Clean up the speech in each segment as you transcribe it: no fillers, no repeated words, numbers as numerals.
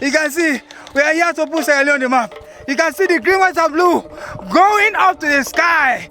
You can see, we are here to put Sierra Leone on the map. You can see the green, white, and blue going up to the sky.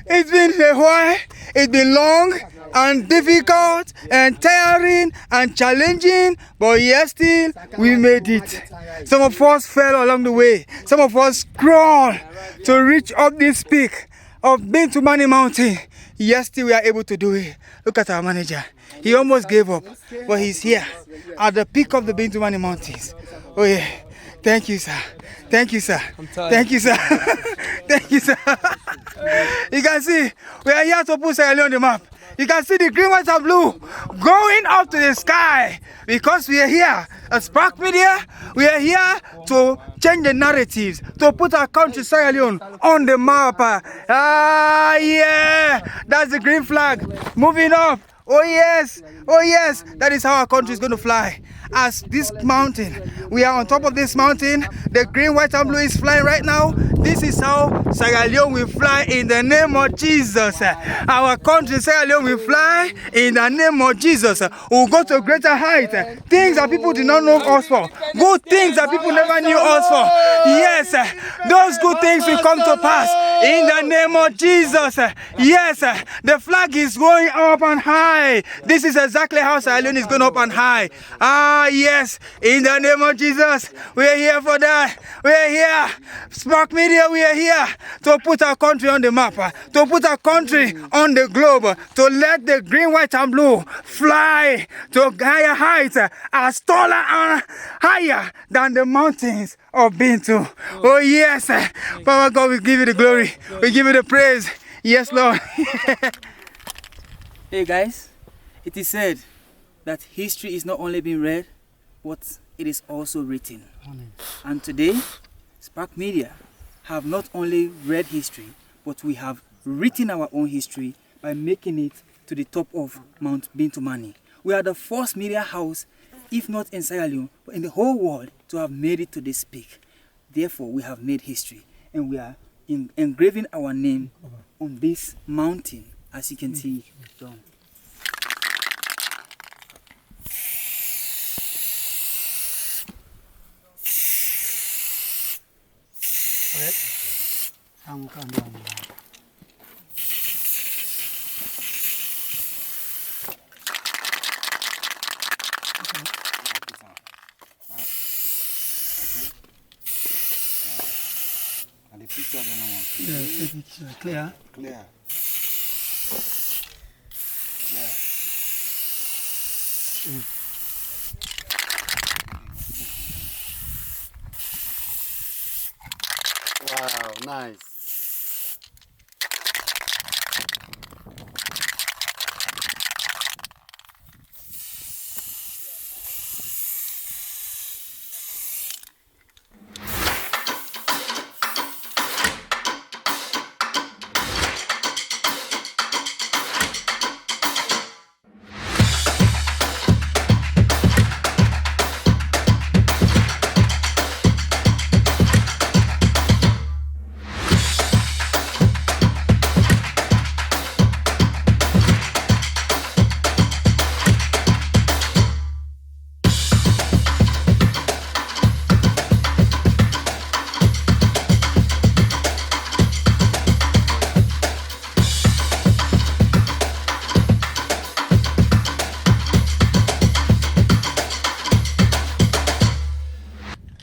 It's been a while, it's been long and difficult and tiring and challenging, but yet still we made it. Some of us fell along the way. Some of us crawled to reach up this peak of Bintumani mountain. Yet still we are able to do it. Look at our manager. He almost gave up, but he's here at the peak of the Bintumani mountains. Oh yeah. Thank you, sir. Thank you, sir. Thank you, sir. Thank you, sir. You can see, we are here to put Sierra Leone on the map. You can see the green, white, and blue going up to the sky because we are here as Spark Media. We are here to change the narratives, to put our country, Sierra Leone, on the map. Yeah, that's the green flag moving up. Oh yes, that is how our country is going to fly. As this mountain, we are on top of this mountain, the green, white, and blue is flying right now. This is how Sierra Leone will fly in the name of Jesus. Our country, Sierra Leone, will fly in the name of Jesus. We'll go to greater height. Things that people did not know us for. Good things that people never knew us for. Yes, those good things will come to pass in the name of Jesus. Yes, the flag is going up and high. This is exactly how Sierra Leone is going up and high. Yes, in the name of Jesus, we are here for that. We are here, Spark Media, we are here to put our country on the map, to put our country on the globe, to let the green, white, and blue fly to higher heights, as taller and higher than the mountains of Bintu. Oh yes, Power God, we give you the glory, we give you the praise. Yes, Lord. Hey guys, it is said that history is not only being read, but it is also written. And today, Spark Media have not only read history, but we have written our own history by making it to the top of Mount Bintumani. We are the first media house, if not in Sierra Leone, but in the whole world, to have made it to this peak. Therefore, we have made history, and we are engraving our name on this mountain, as you can see down. And the picture of the normal. Yeah, clear. Clear. Wow, nice.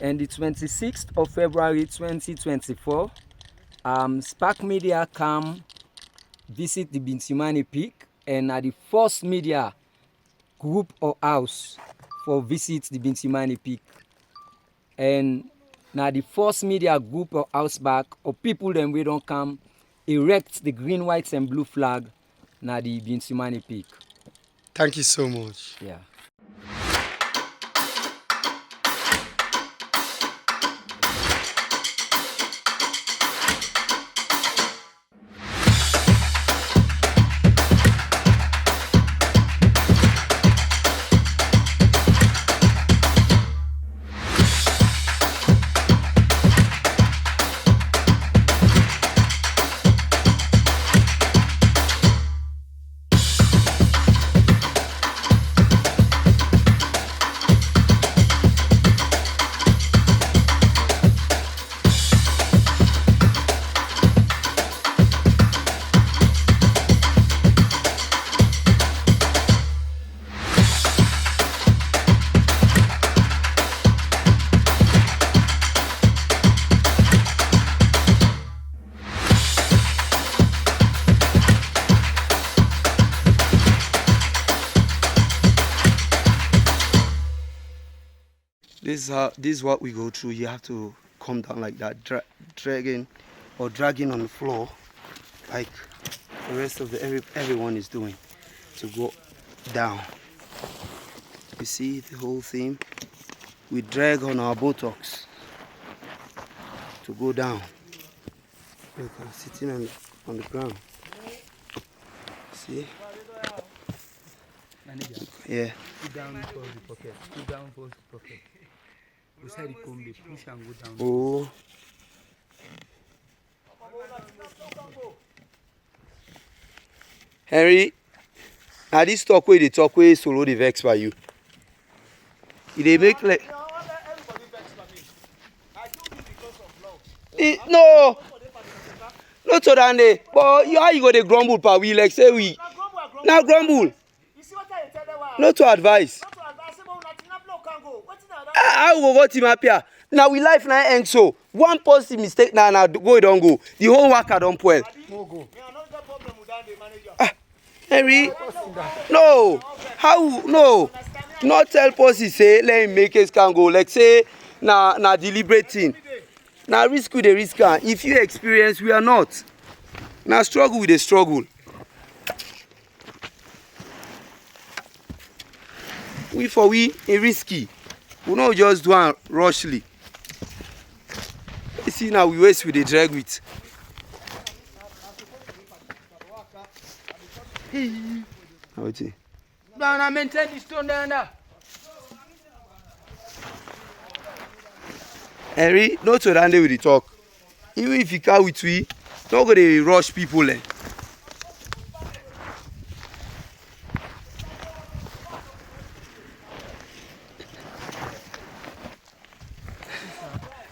And the 26th of February 2024, Spark Media come visit the Bintumani Peak, and are the first media group or house for visit the Bintumani Peak. And now the first media group or house back or people then we don't come erect the green, white, and blue flag now the Bintumani Peak. Thank you so much. Yeah. this is what we go through. You have to come down like that, dragging on the floor, like the rest of everyone is doing, to go down. You see the whole thing. We drag on our buttocks to go down. Look, I'm sitting on the ground. See? Manager. Yeah. Put down for the pocket. Put down for the pocket. We said it come, they push and go down. Oh. Henry, now this talk where they talk where solo the vex by you. They make like. No. Not so than they. But how you go to grumble per we like say we. Now grumble. Not to advise. I will vote him up here. Now we life now end so. One positive mistake now go don't go. The whole worker don't well. Henry, no. How no? Not tell policy say let him make his can go. Like say na deliberating. Now risk with the risk. If you experience, we are not. Now struggle with the struggle. We a risky. We not just do it rushly. You see now we waste with the drag with. How it is? No, maintain the stone there. Henry, not to run with the talk. Even if you can't with we, not going to rush people.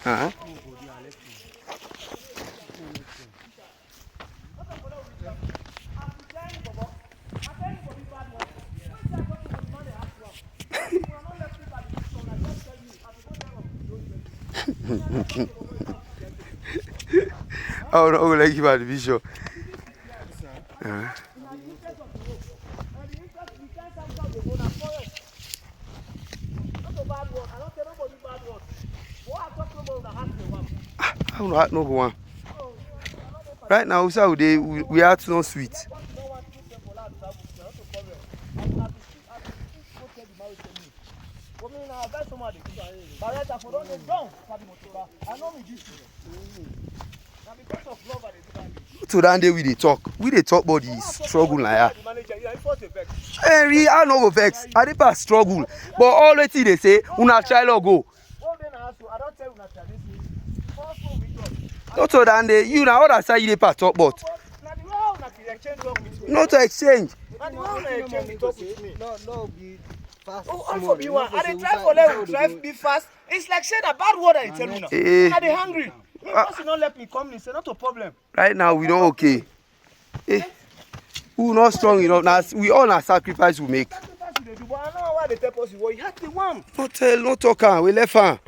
Uh-huh. Oh no, like you had vision. I don't know no one. Right now, we are no sweet. Today we dey talk about the struggle like that. Henry, I no go vex. I dey pass struggle, but always they say una try to go. Not so that you na other side you dey pass talk about. Not to exchange. No, be fast. Oh, for me one. I dey try for them drive be fast. It's like saying a bad word I tell you now. I dey hungry. You person not let me come in, say not a problem. Right now we don't okay. We not strong enough. Now we all na sacrifice we make. Sacrifice we dey do, but I know why they tell us you had the one. Not tell, not talk am. We left am.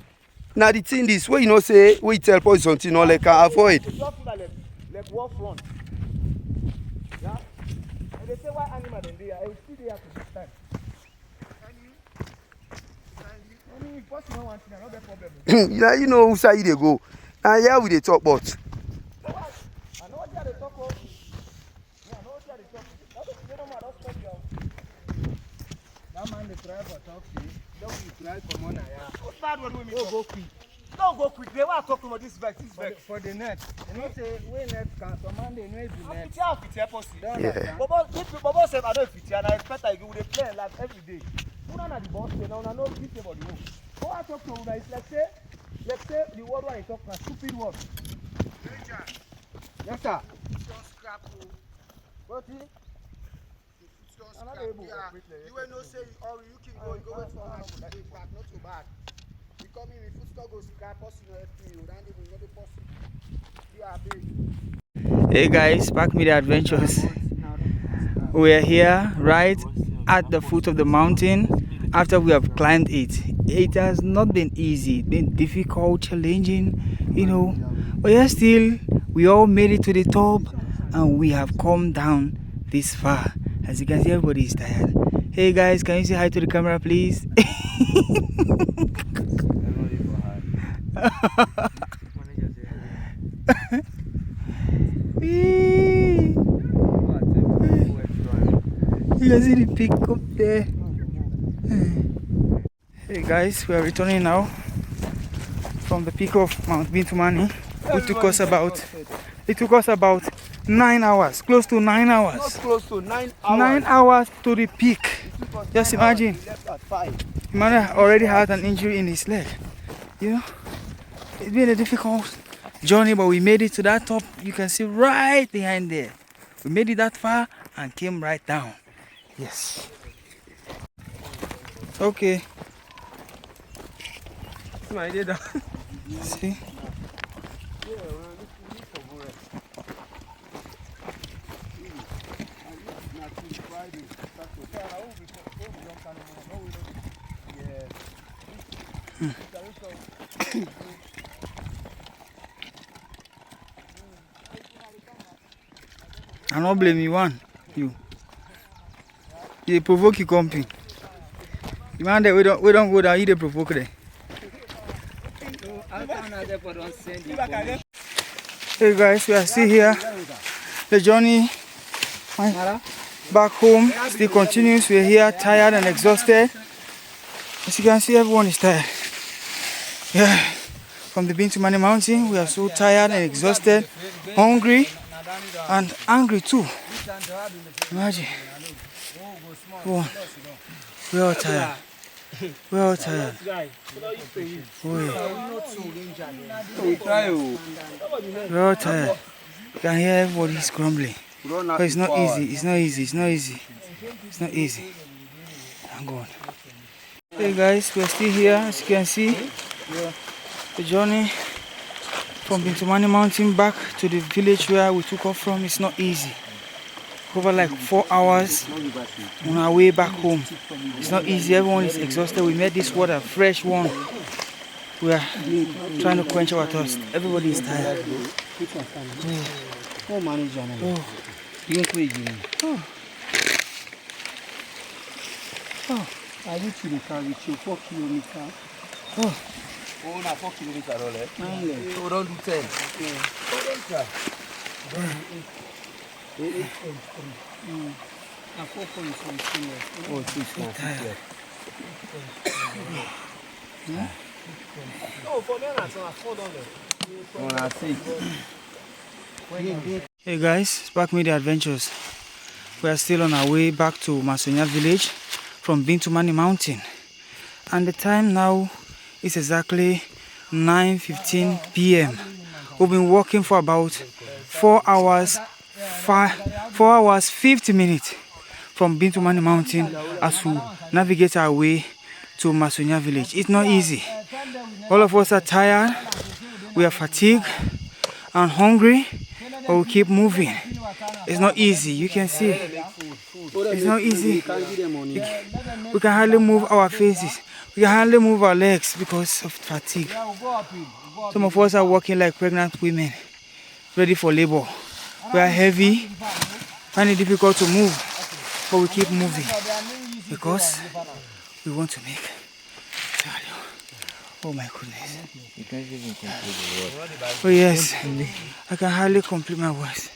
Now the thing is, where you know say, we tell us something, not like avoid. Like war front. Yeah. And they say why animal then they are. I will still there to this time. I mean, if person no want to, no problem. You know who side they go. Now here we dey talk about. I know what they talk about. Yeah, I know what they talk about. They don't matter. Stop you. That man the driver talk to you. Don't be drive come on here. What's bad word with me? Go quick. Don't go quick. They want to talk about this vex. For the net. You know say we net can command the net the net. Fit here, pussy. Yeah. Bobo said I don't fit here, and I expect I go with play like every day. Who know the boss say now? I know this about the home. Go and talk to una. It's like say, let's say the word where I talk na stupid word. Yes, sir. What is? You will not say or you can go wait for us to take back, not too bad. You come in with footstool go scrap us in the and they will not be possible. You are big. Hey guys, Spark Media Adventures. We are here right at the foot of the mountain after we have climbed it. It has not been easy, it's been difficult, challenging, you know. But yet still, we all made it to the top and we have come down this far. As you can see, everybody is tired. Hey guys, can you say hi to the camera please? You can see the peak up there. Hey guys, we are returning now from the peak of Mount Bintumani. It took us about 9 hours, close to 9 hours. Not close to 9 hours. 9 hours to the peak. Just imagine. We left at 5. Emmanuel already had an injury in his leg. You know, it's been a difficult journey, but we made it to that top. You can see right behind there. We made it that far and came right down. Yes. Okay. See? I don't blame you, one. You provoke you company. The man that we don't go down, you they provoke them. Hey guys, we are still here. The journey back home still continues. We are here tired and exhausted. As you can see, everyone is tired. Yeah, from the Bintumani mountain, we are so tired and exhausted, hungry and angry too. Imagine. Oh, we are all tired. We are all tired. Oh, yeah. We are all tired. You can hear everybody is grumbling. But it's not easy. It's not easy. It's not easy. It's not easy. Thank God. Hey guys, we are still here. As you can see, the journey from Bintumani mountain back to the village where we took off from is not easy. Over like 4 hours on our way back home. It's not easy. Everyone is exhausted. We made this water, fresh one. We are trying to quench our thirst. Everybody is tired. Oh. I need to return with you 4 kilometers. Oh. Oh, na 4 kilometers, right? So don't do 10. Hey guys, Spark Media Adventures. We are still on our way back to Masonya village from Bintumani mountain. And the time now is exactly 9:15 p.m. We've been walking for about 4 hours 50 minutes from Bintumani mountain as we navigate our way to Masonya village. It's not easy. All of us are tired, we are fatigued and hungry, but we keep moving. It's not easy, you can see. It's not easy. We can hardly move our faces. We can hardly move our legs because of fatigue. Some of us are walking like pregnant women, ready for labor. We are heavy, find it difficult to move, but we keep moving because we want to make value. Oh my goodness. You can't even complete the word. Oh yes, I can hardly complete my words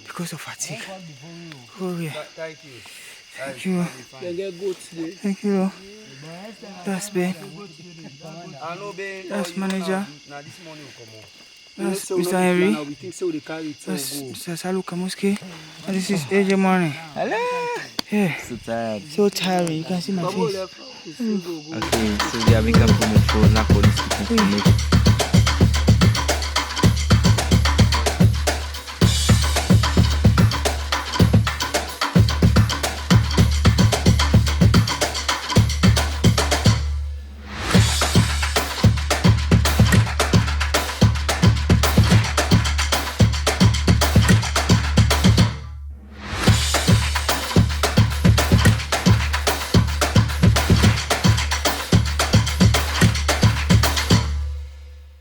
because of fatigue. Oh yeah. Thank you. Thank you. Thank you. That's Ben. That's manager. That's Mr. Henry. That's Mr. Salu Kamuski. And this is AJ Money. Hello. Yeah. So tired. So tired. You can see my face. Okay, so they are making a promo for police to